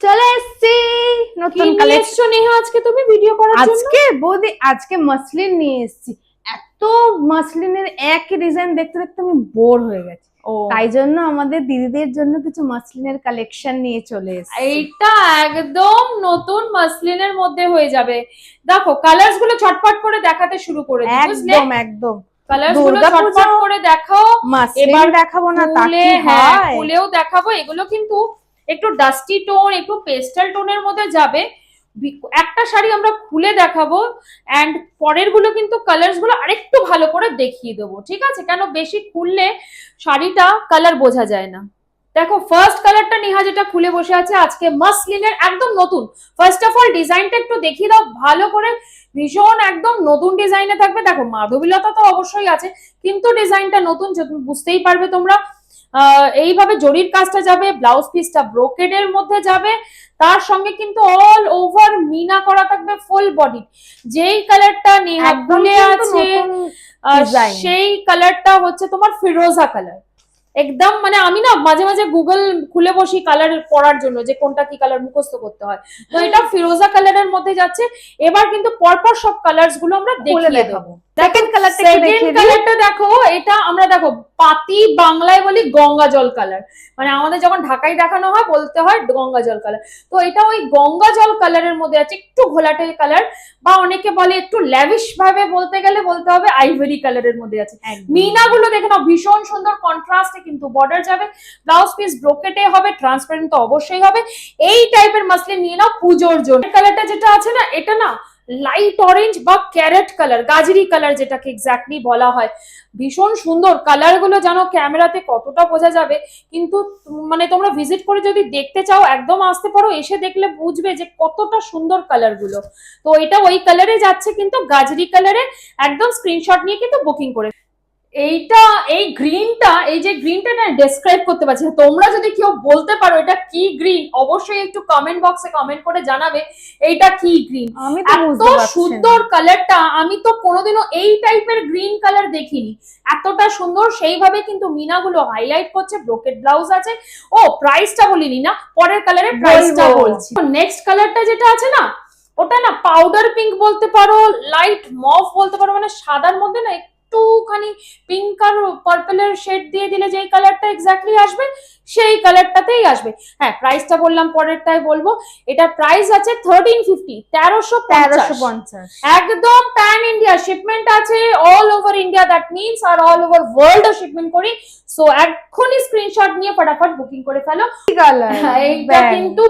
চলে এসেছি নতুন কালেকশন। নেহা আজকে তুমি ভিডিও করার জন্য? আজকে বৌদি আজকে মাসলিন নিয়ে এসেছি। এত মাসলিনের একই ডিজাইন দেখতে দেখতে আমি বোর হয়ে গেছি। তাই জন্য আমাদের দিদিদের জন্য কিছু মাসলিনের কালেকশন নিয়ে চলে এসেছি। এইটা একদম নতুন মাসলিনের মধ্যে হয়ে যাবে। দেখো কালারস গুলো ছটপট করে দেখাতে শুরু করে দিই, বুঝলে? একদম একদম কালারস গুলো ছটপট করে দেখাও। এবার দেখাবো না তা কি হয়? ফুলেও দেখাবো। এগুলো কিন্তু একটু ডাস্টি টোন, একটু পেস্টাল টোনের মধ্যে যাবে। একটা শাড়ি আমরা খুলে দেখাবো এন্ড পরের গুলো কিন্তু কালারস গুলো আরেকটু ভালো করে দেখিয়ে দেবো, ঠিক আছে? কেন বেশি খুললে শাড়িটা কালার বোঝা যায় না। দেখো ফার্স্ট কালারটা নেহা যেটা খুলে বসে আছে আজকে মাসলিনের একদম নতুন। ফার্স্ট অফ অল ডিজাইনটা একটু দেখিয়ে দাও ভালো করে। ভীষণ একদম নতুন ডিজাইনে থাকবে। দেখো মাধবীলতা তো অবশ্যই আছে, কিন্তু ডিজাইনটা নতুন, বুঝতেই পারবে তোমরা। এইভাবে জরির কাজটা যাবে, ব্লাউজ পিসটা ব্রোকেডের মধ্যে যাবে, তার সঙ্গে কিন্তু অল ওভার মিনা করা থাকবে ফুল বডি। যেই কালারটা নেহা খুলে আছে সেই কালারটা হচ্ছে তোমার ফিরোজা কালার। একদম মানে আমি না মাঝে মাঝে গুগল খুলে বসি কালার পড়ার জন্য যে কোনটা কি কালার মুখস্থ করতে হয়। তো এটা ফিরোজা কালারের মধ্যে যাচ্ছে। এবার কিন্তু পরপর সব কালারস গুলো আমরা দেখিয়ে দেবো। সেকেন্ড কালারটা দেখো, এটা আমরা দেখো পাতি বাংলায় বলি গঙ্গা জল কালার। মানে আমাদের যখন ঢাকায় দেখানো হয় বলতে হয় গঙ্গা জল কালার। তো এটা ওই গঙ্গা জল কালারের মধ্যে আছে, একটু ঘোলাটে কালার, বা অনেকে বলে একটু ল্যাভিশ ভাবে বলতে গেলে বলতে হবে আইভরি কালারের মধ্যে আছে। মিনা গুলো দেখে নাও, ভীষণ সুন্দর কন্ট্রাস্টে কিন্তু বর্ডার যাবে। ব্লাউজ পিস ব্রোকেটে হবে, ট্রান্সপারেন্ট তো অবশ্যই হবে। এই টাইপের মাসলিন নিয়ে নাও পুজোর জন্য। কালারটা যেটা আছে না, এটা না লাইট অরেঞ্জ বা ক্যারেট কালার, গাজরি কালার যেটাকে এক্স্যাক্টলি বলা হয়। ভীষণ সুন্দর কালার গুলো, জানো ক্যামেরাতে কতটা বোঝা যাবে, কিন্তু মানে তোমরা ভিজিট করে যদি দেখতে চাও একদম আসতে পারো, এসে দেখলে বুঝবে যে কতটা সুন্দর কালার গুলো। তো এটা ওই কালারে যাচ্ছে, কিন্তু গাজরি কালারে। একদম স্ক্রিনশট নিয়ে কিন্তু বুকিং করে। এইটা এই গ্রিনটা, এই যে গ্রিনটা না ডেসক্রাইব করতে পারছি না। তোমরা যদি কেউ বলতে পারো এটা কি গ্রিন, অবশ্যই একটু কমেন্ট বক্সে কমেন্ট করে জানাবে এইটা কি গ্রিন। এত সুন্দর কালারটা, আমি তো কোনোদিনও এই টাইপের গ্রিন কালার দেখিনি। এতটা সুন্দর, সেইভাবে কিন্তু মিনাগুলো হাইলাইট করছে। ব্রোকেট ব্লাউজ আছে। ও প্রাইসটা বলিনি না, পরের কালারের প্রাইসটা বলছি। নেক্সট কালারটা যেটা আছে না, ওটা না পাউডার পিঙ্ক বলতে পারো, লাইট মভ বলতে পারো, মানে সাদার মধ্যে না একটুখানি পিঙ্ক আর পার্পলের শেড দিয়ে দিলে যেই কালারটা এক্স্যাক্টলি আসবে সেই কালারটাতেই আসবে। হ্যাঁ প্রাইসটা বললাম, পরেরটাই বলবো। এটা প্রাইস আছে 1350, 1350। একদম প্যান ইন্ডিয়া শিপমেন্ট আছে, all over India, that means আর অল ওভার ওয়ার্ল্ড শিপমেন্ট করি। সো এখনই স্ক্রিনশট নিয়ে ফটাফট বুকিং করে ফেলো। এইটা কিন্তু